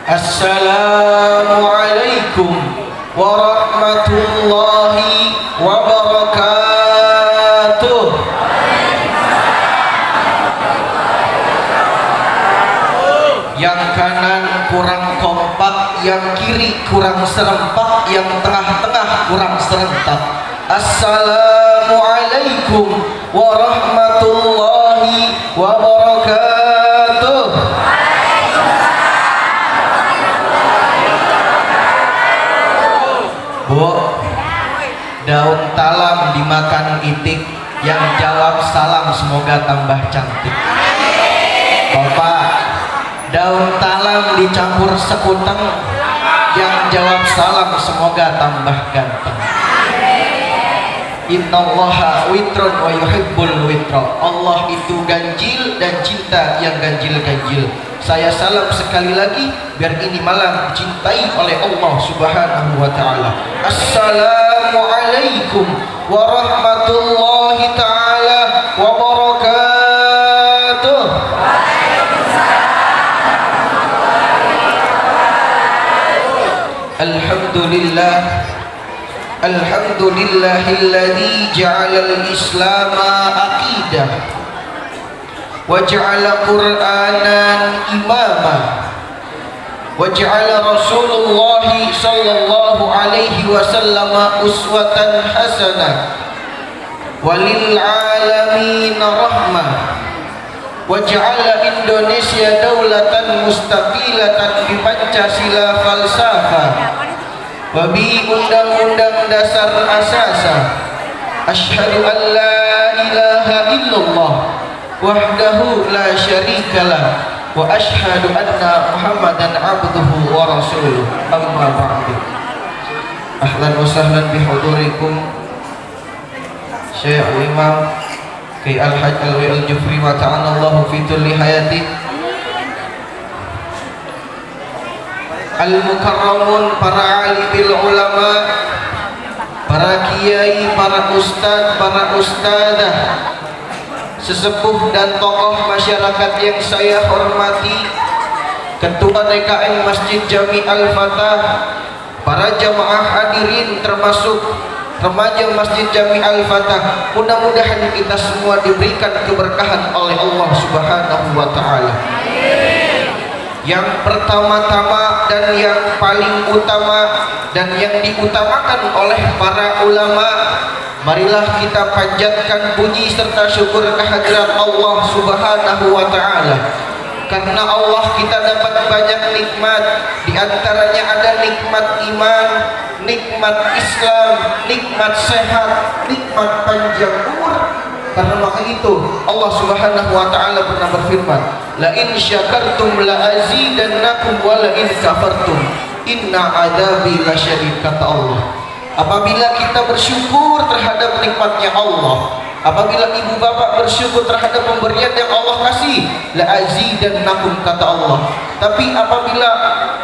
Assalamualaikum warahmatullahi wabarakatuh. Yang kanan kurang kompak, yang kiri kurang serempak, yang tengah-tengah kurang serentak. Assalamualaikum warahmatullahi wabarakatuh. Bu, daun talam dimakan itik, yang jawab salam semoga tambah cantik. Bapak, daun talam dicampur sekuteng, yang jawab salam semoga tambah ganteng. Innallaha witrun wa yuhibbul witra. Allah itu ganjil dan cinta yang ganjil-ganjil. Saya salam sekali lagi biar ini malam dicintai oleh Allah Subhanahu wa taala. Assalamualaikum warahmatullahi taala wabarakatuh. Alhamdulillah, alhamdulillahilladzi ja'alal islama aqidah wa ja'ala qur'anan imama wa ja'ala rasulullah sallallahu alaihi wasallam uswatan hasanah walil alamin rahmah wa ja'ala Indonesia daulatan mustaqilatan bi Pancasila falsafah wa bi undang-undang dasar asasa. Asyhadu an la ilaha illallah wahdahu la syarikalah wa asyhadu anna Muhammadan abduhu wa rasuluh. Amma ba'du. Ahlan wa sahlan bihudurikum Syekh Imam Kiai Al-Hajj Alwi Al-Jufri wa ta'ala Allahu fi tulli hayati. Al-mukarramun, para alimil ulama, para kiai, para ustadz, para ustadzah, sesepuh dan tokoh masyarakat yang saya hormati, Ketua DKM Masjid Jami Al-Fatah, para jamaah hadirin termasuk remaja Masjid Jami Al-Fatah, mudah-mudahan kita semua diberikan keberkahan oleh Allah Subhanahu wa taala. Yang pertama-tama dan yang paling utama dan yang diutamakan oleh para ulama, marilah kita panjatkan puji serta syukur kehadirat Allah Subhanahu wa taala. Karena Allah kita dapat banyak nikmat, di antaranya ada nikmat iman, nikmat Islam, nikmat sehat, nikmat panjang umur. Karena maka itu Allah Subhanahu wa taala pernah berfirman, la in syakartum la azidannakum wa la in kafartum inna adabi lasyadid, kata Allah. Apabila kita bersyukur terhadap nikmatnya Allah, apabila ibu bapak bersyukur terhadap pemberian yang Allah kasih, la azidannakum, kata Allah. Tapi apabila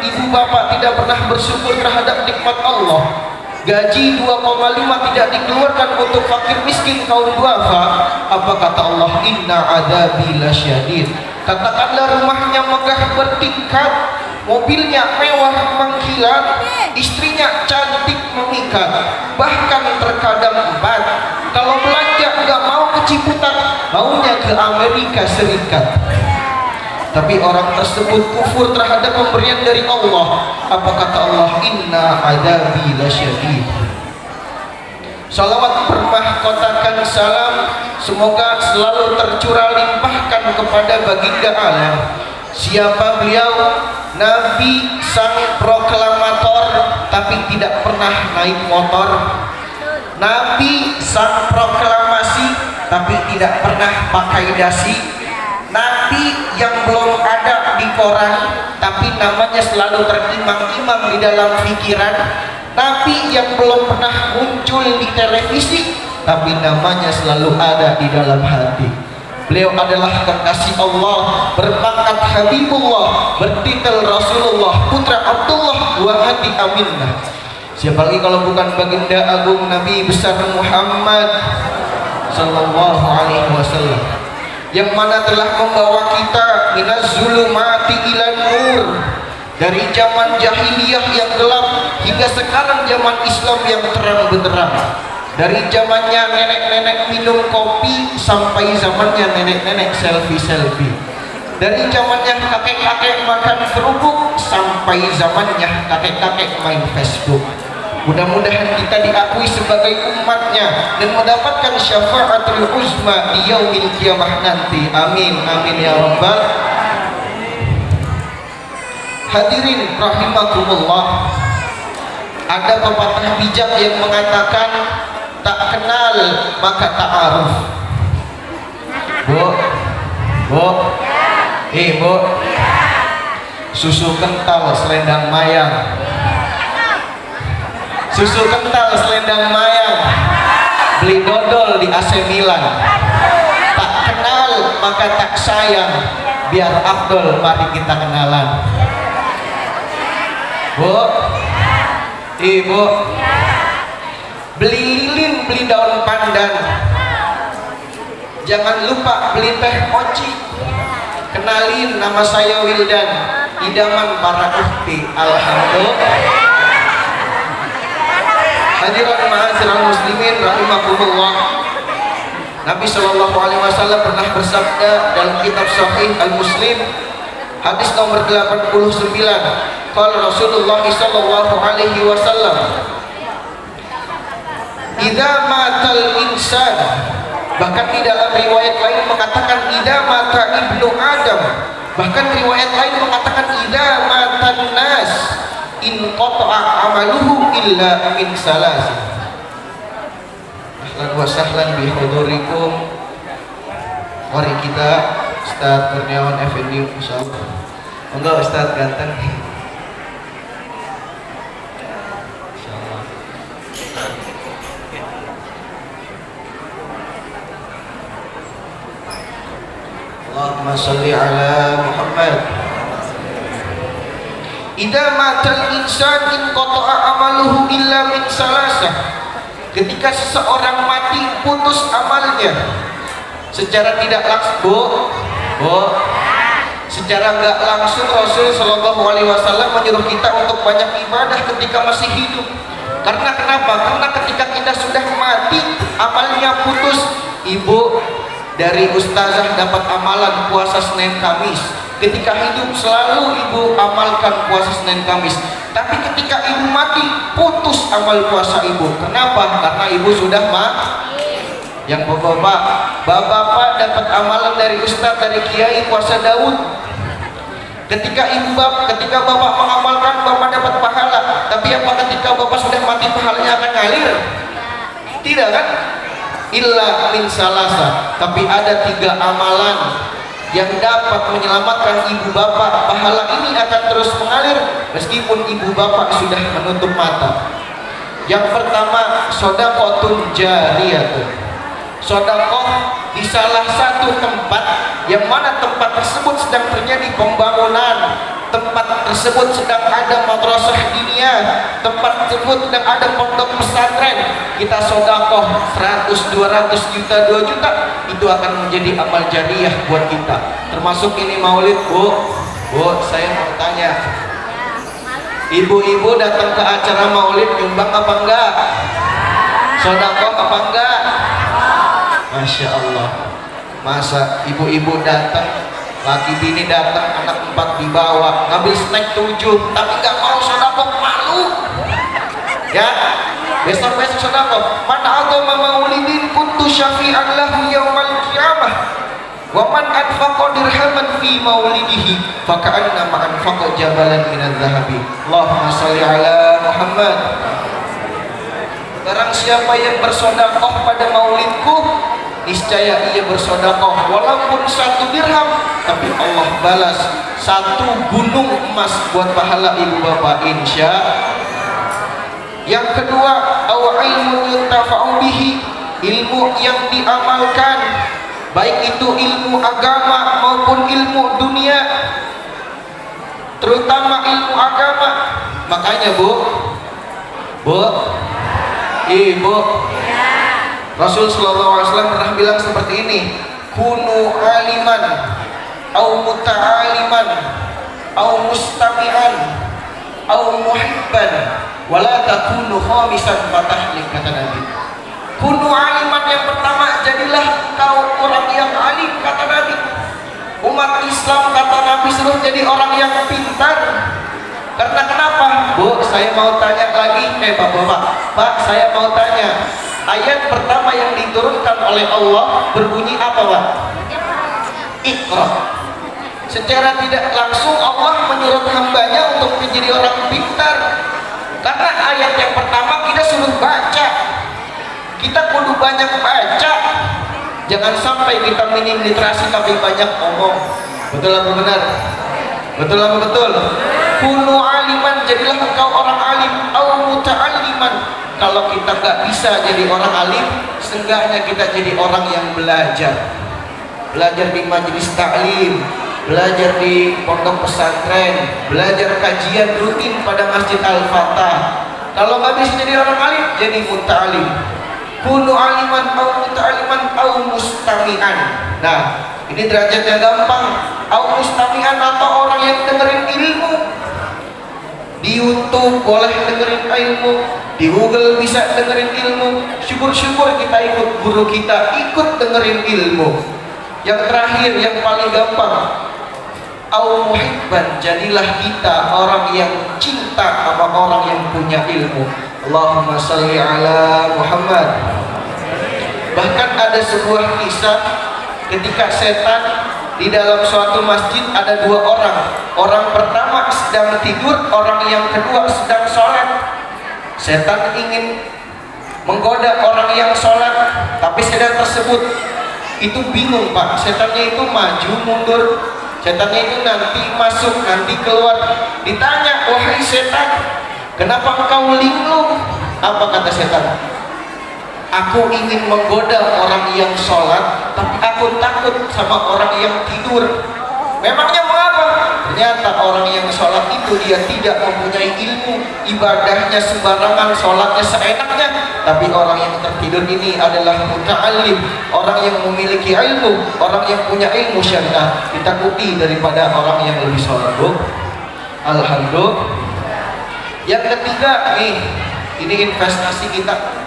ibu bapak tidak pernah bersyukur terhadap nikmat Allah, gaji 2,5 tidak dikeluarkan untuk fakir miskin kaum duafa, apa kata Allah? Inna adabi lasyadid. Katakanlah rumahnya megah bertingkat, mobilnya mewah mengkilat, istrinya cantik memikat, bahkan terkadang empat. Kalau belanja nggak mau ke Ciputat, maunya ke Amerika Serikat. Tapi orang tersebut kufur terhadap pemberian dari Allah. Apa kata Allah? Inna adabi lasyadid. Salawat bermahkotakan salam semoga selalu tercurah limpahkan kepada baginda alam. Siapa beliau? Nabi sang proklamator, tapi tidak pernah naik motor. Nabi sang proklamasi, tapi tidak pernah pakai dasi. Nabi yang belum ada di koran, tapi namanya selalu terimang-imang di dalam pikiran. Nabi yang belum pernah muncul di televisi, tapi namanya selalu ada di dalam hati. Beliau adalah kekasih Allah, berpangkat Habibullah, bertitel Rasulullah, putra Abdullah wa hati Aminah. Siapa lagi kalau bukan baginda agung Nabi besar Muhammad sallallahu alaihi wasallam, yang mana telah membawa kita minaz zulumati ilan nur, dari zaman jahiliyah yang gelap hingga sekarang zaman Islam yang terang benderang. Dari zamannya nenek-nenek minum kopi sampai zamannya nenek-nenek selfie-selfie. Dari zamannya kakek-kakek makan kerupuk sampai zamannya kakek-kakek main Facebook. Mudah-mudahan kita diakui sebagai umatnya dan mendapatkan syafaatul uzma di yaumil qiyamah nanti. Amin amin ya rabbal. Hadirin rahimakumullah. Ada pepatah bijak yang mengatakan tak kenal maka ta'aruf. Bu, bu, susu kental selendang mayang. Susu kental selendang mayang, beli dodol di AC Milan. Tak kenal maka tak sayang, biar afdol mari kita kenalan. Bu, ibu, beli lilin, beli daun pandan. Jangan lupa beli teh mochi. Kenalin, nama saya Wildan, idaman para ukti. Alhamdulillah. Hadirin ma'asyiral muslimin rahimakumullah. Nabi sallallahu alaihi wasallam pernah bersabda dalam kitab Sahih Al-Muslim hadis nomor 89. Qala Rasulullah sallallahu alaihi wasallam, "Idza matal insan," bahkan di dalam riwayat lain mengatakan idza mata ibnu Adam, bahkan riwayat lain mengatakan idza matan nas in qata'a amaluhu illa min salasin. Ahlan wa sahlan bi hudurikum. Mari kita Ustaz Kurniawan Effendi insyaallah. Enggak Ustaz ganteng. Insyaallah. Allahumma shalli ala Muhammad. Idza matal insan in qata'a amaluhu illa min salasah. Ketika seseorang mati putus amalnya secara tidak langsung, secara enggak langsung Rasul sallallahu alaihi wasallam menyuruh kita untuk banyak ibadah ketika masih hidup. Karena kenapa? Karena ketika kita sudah mati amalnya putus. Ibu dari ustazah dapat amalan puasa Senin Kamis. Ketika hidup selalu ibu amalkan puasa Senin Kamis. Tapi ketika ibu mati putus amal puasa ibu. Kenapa? Karena ibu sudah mati. Yang bapak dapat amalan dari ustaz, dari kiai puasa Daud. Ketika bapak mengamalkan, bapak dapat pahala. Tapi apa ketika bapak sudah mati pahalanya akan ngalir? Tidak kan? Illa min salasa. Tapi ada 3 amalan yang dapat menyelamatkan ibu bapak. Pahala ini akan terus mengalir meskipun ibu bapak sudah menutup mata. Yang pertama, shadaqatun jariyah. Sedekah di salah satu tempat yang mana tempat tersebut sedang terjadi pembangunan, tempat tersebut sedang ada madrasah diniyah, tempat tersebut sedang ada pondok pesantren. Kita sedekah 100, 200 juta, 2 juta, itu akan menjadi amal jariah buat kita. Termasuk ini maulid, Bu, saya mau tanya, ibu-ibu datang ke acara maulid nyumbang apa enggak? Sedekah apa enggak? Masya Allah. Masa ibu-ibu datang, laki bini datang, anak 4 dibawa, ngambil snack 7, tapi nggak mau sedekah, malu. Ya, besok sedekah. Man agama maulidin kuntu syafi'an lahu yaumal qiyamah. Wa man anfaqa dirhaman fi maulidihi faka'annama anfaqa jabalan minadz zahabi. Allahumma shalli ala Muhammad. Barang siapa yang bersedekah pada maulidku, niscaya ia bersedekah walaupun 1 dirham, tapi Allah balas 1 gunung emas buat pahala ibu bapak, insya. Yang kedua, aw ilmu yuntafa'u bihi, ilmu yang diamalkan, baik itu ilmu agama maupun ilmu dunia, terutama ilmu agama. Makanya Bu, Ibu, Rasul sallallahu alaihi wasallam pernah bilang seperti ini, kunu aliman au muta'aliman au mustami'an au muhibban wala takunu khamisan fatahlik, kata Nabi. Kunu aliman, yang pertama jadilah kau orang yang alim, kata Nabi. Umat Islam, kata Nabi, suruh jadi orang yang pintar. Karena kenapa? Bu, saya mau tanya lagi. Bapak, Pak, saya mau tanya. Ayat pertama yang diturunkan oleh Allah berbunyi apa, Pak? Iqra. Secara tidak langsung Allah menyuruh hambanya untuk menjadi orang pintar. Karena ayat yang pertama kita suruh baca. Kita kudu banyak baca. Jangan sampai kita minim literasi tapi banyak ngomong. Betul apa benar? Betul apa betul? Kunu aliman, jadilah engkau orang alim. Au muta'alliman. Kalau kita nggak bisa jadi orang alim, seenggaknya kita jadi orang yang belajar. Belajar di majelis taklim, belajar di pondok pesantren, belajar kajian rutin pada Masjid Al-Fatah. Kalau nggak bisa jadi orang alim, jadi muta'alim. Kunu aliman au muta'aliman au mustami'an. Nah, ini derajatnya gampang. Au mustami'an, atau orang yang dengerin ilmu. Di YouTube boleh dengerin ilmu, di Google bisa dengerin ilmu. Syukur-syukur kita ikut guru kita, ikut dengerin ilmu. Yang terakhir, yang paling gampang, au muhibban, jadilah kita orang yang cinta sama orang yang punya ilmu. Allahumma salli ala Muhammad. Bahkan ada sebuah kisah ketika setan di dalam suatu masjid, ada dua orang. Orang pertama sedang tidur, orang yang kedua sedang sholat. Setan ingin menggoda orang yang sholat, tapi setan tersebut itu bingung, Pak. Setannya itu maju mundur, setannya itu nanti masuk nanti keluar. Ditanya, wahai setan, kenapa engkau linglung? Apa kata setan? Aku ingin menggoda orang yang sholat, tapi aku takut sama orang yang tidur. Memangnya mengapa? Ternyata orang yang sholat itu dia tidak mempunyai ilmu, ibadahnya sembarangan, sholatnya seenaknya. Tapi orang yang tertidur ini adalah muta'alim, orang yang memiliki ilmu, orang yang punya ilmu syariah. Ditakuti daripada orang yang lebih sholat. Alhamdulillah. Yang ketiga nih, ini investasi kita.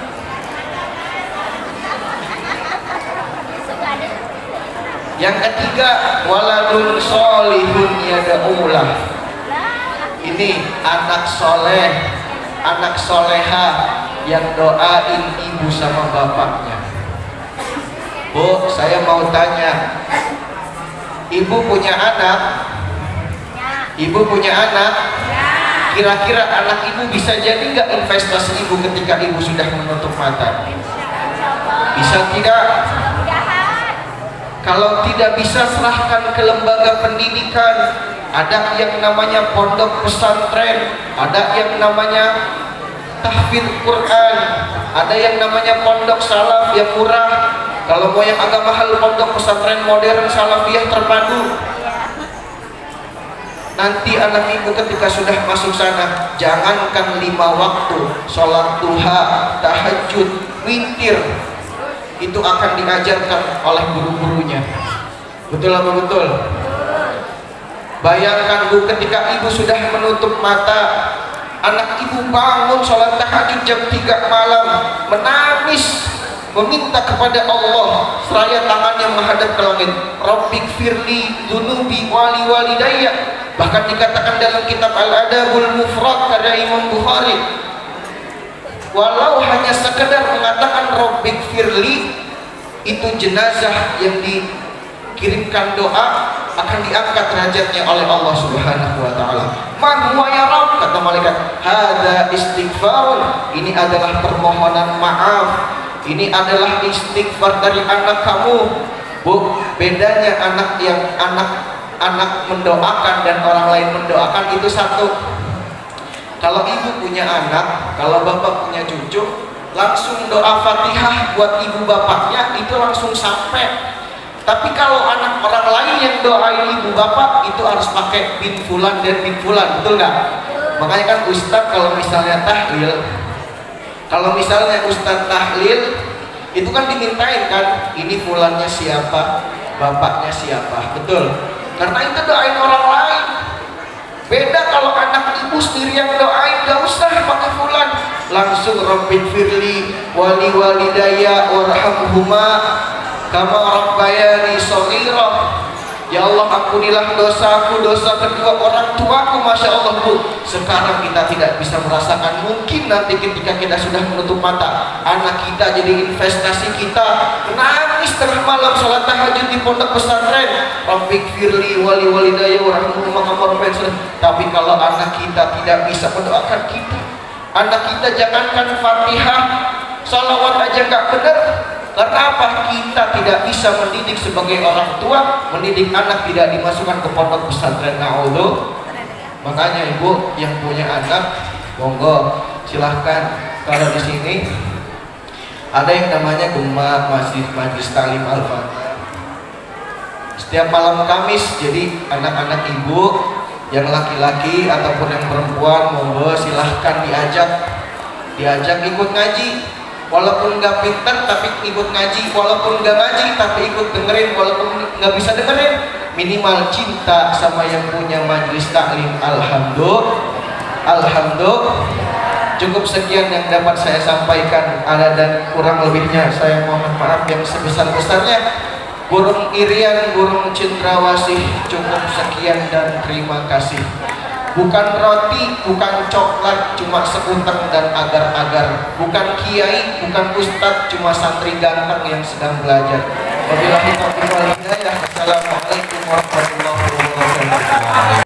Yang ketiga, waladun solihun yada'ulah. Ini anak soleh, anak soleha yang doain ibu sama bapaknya. Bu, saya mau tanya, ibu punya anak? Ibu punya anak? Kira-kira anak ibu bisa jadi nggak investasi ibu ketika ibu sudah menutup mata? Bisa tidak? Kalau tidak bisa, serahkan ke lembaga pendidikan. Ada yang namanya pondok pesantren, ada yang namanya tahfidz Quran, ada yang namanya pondok salaf yang murah. Kalau mau yang agak mahal, pondok pesantren modern salafiyah terpadu. Nanti anak ibu ketika sudah masuk sana, jangankan 5 waktu, sholat duha, tahajud, witir, itu akan diajarkan oleh guru-gurunya. Betul apa betul? Bayangkan Bu, ketika ibu sudah menutup mata, anak ibu bangun sholat tahajud jam 3 malam, menangis, meminta kepada Allah, seraya tangannya menghadap ke langit. Rabbighfirli dzunubi wali walidayya. Bahkan dikatakan dalam kitab Al-Adabul Mufrad karya Imam Bukhari, walau hanya sekedar mengatakan Rabbighfirli, itu jenazah yang dikirimkan doa akan diangkat derajatnya oleh Allah Subhanahu wa taala. Man huwa ya Rabb, kata malaikat, hadza istighfarun, ini adalah permohonan maaf, ini adalah istighfar dari anak kamu. Bu, bedanya anak mendoakan dan orang lain mendoakan itu satu. Kalau ibu punya anak, kalau bapak punya cucu, langsung doa Fatihah buat ibu bapaknya itu langsung sampai. Tapi kalau anak orang lain yang doain ibu bapak, itu harus pakai bin fulan dan bin fulan, betul nggak? Makanya kan ustadz kalau misalnya tahlil, itu kan dimintain kan, ini fulannya siapa, bapaknya siapa, betul? Karena itu doain orang lain. Beda kalau anak ibu aku sendiri yang doain, gak usah pakai fulan, langsung Rabbik firli wali walidaya warhamhuma kama rabbayani shaghira. Ya Allah, ampunilah dosaku, dosa kedua orang tuaku. Masya Allah Bu, sekarang kita tidak bisa merasakan, mungkin nanti ketika kita sudah menutup mata, anak kita jadi investasi kita, nangis tengah malam sholat tahajud di pondok pesantren, Rabbik firli wali walidaya warhamhuma kama rabbayani. Tapi kalau anak kita tidak bisa mendoakan kita, anak kita jangankan Fatihah, salawat aja gak benar. Karena apa? Kita tidak bisa mendidik sebagai orang tua, mendidik anak tidak dimasukkan ke pondok pesantren. Na'udhu. Makanya ibu yang punya anak, monggo silahkan. Kalau di sini ada yang namanya Gema Majelis Talim Al-Fatihah. Setiap malam Kamis, jadi anak-anak ibu yang laki-laki ataupun yang perempuan, monggo silahkan diajak ikut ngaji. Walaupun nggak pintar tapi ikut ngaji, walaupun nggak ngaji tapi ikut dengerin, walaupun nggak bisa dengerin, minimal cinta sama yang punya majelis taklim. Alhamdulillah. Cukup sekian yang dapat saya sampaikan. Ada dan kurang lebihnya saya mohon maaf yang sebesar-besarnya. Burung irian, burung cendrawasih. Cukup sekian dan terima kasih. Bukan roti, bukan coklat, cuma sekutang dan agar-agar. Bukan kiai, bukan ustadz, cuma santri ganteng yang sedang belajar. Wabillahi taufiq wal hidayah. Assalamualaikum warahmatullahi wabarakatuh.